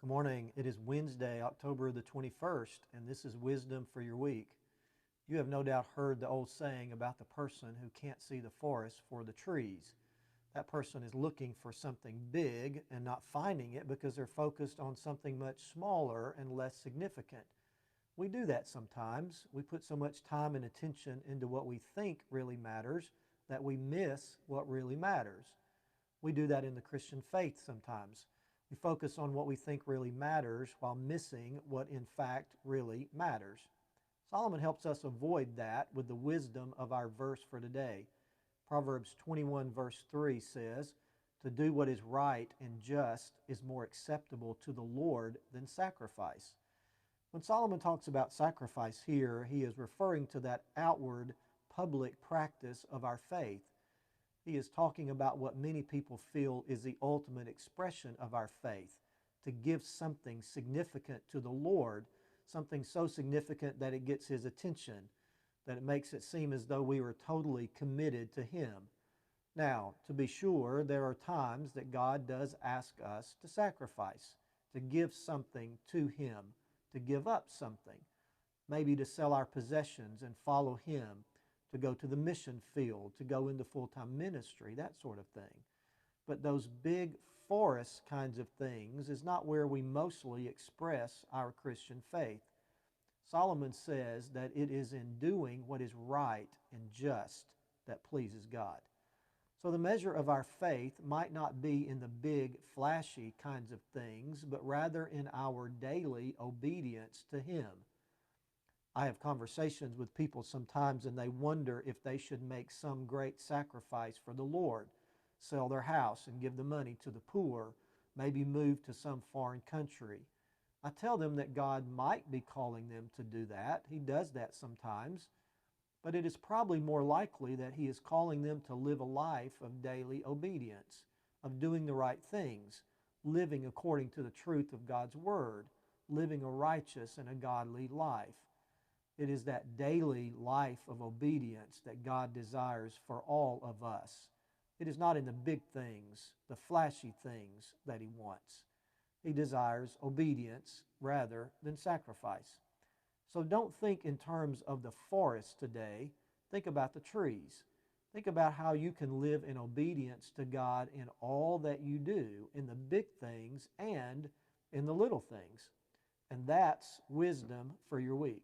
Good morning. It is Wednesday, October the 21st, and this is Wisdom for your week. You have no doubt heard the old saying about the person who can't see the forest for the trees. That person is looking for something big and not finding it because they're focused on something much smaller and less significant. We do that sometimes. We put so much time and attention into what we think really matters that we miss what really matters. We do that in the Christian faith sometimes. We focus on what we think really matters while missing what in fact really matters. Solomon helps us avoid that with the wisdom of our verse for today. Proverbs 21 verse 3 says, "To do what is right and just is more acceptable to the Lord than sacrifice." When Solomon talks about sacrifice here, he is referring to that outward public practice of our faith. He is talking about what many people feel is the ultimate expression of our faith, to give something significant to the Lord, something so significant that it gets His attention, that it makes it seem as though we were totally committed to Him. Now, to be sure, there are times that God does ask us to sacrifice, to give something to Him, to give up something, maybe to sell our possessions and follow Him, to go to the mission field, to go into full-time ministry, that sort of thing. But those big forest kinds of things is not where we mostly express our Christian faith. Solomon says that it is in doing what is right and just that pleases God. So the measure of our faith might not be in the big, flashy kinds of things, but rather in our daily obedience to Him. I have conversations with people sometimes and they wonder if they should make some great sacrifice for the Lord, sell their house and give the money to the poor, maybe move to some foreign country. I tell them that God might be calling them to do that. He does that sometimes. But it is probably more likely that He is calling them to live a life of daily obedience, of doing the right things, living according to the truth of God's Word, living a righteous and a godly life. It is that daily life of obedience that God desires for all of us. It is not in the big things, the flashy things that He wants. He desires obedience rather than sacrifice. So don't think in terms of the forest today. Think about the trees. Think about how you can live in obedience to God in all that you do, in the big things and in the little things. And that's wisdom for your week.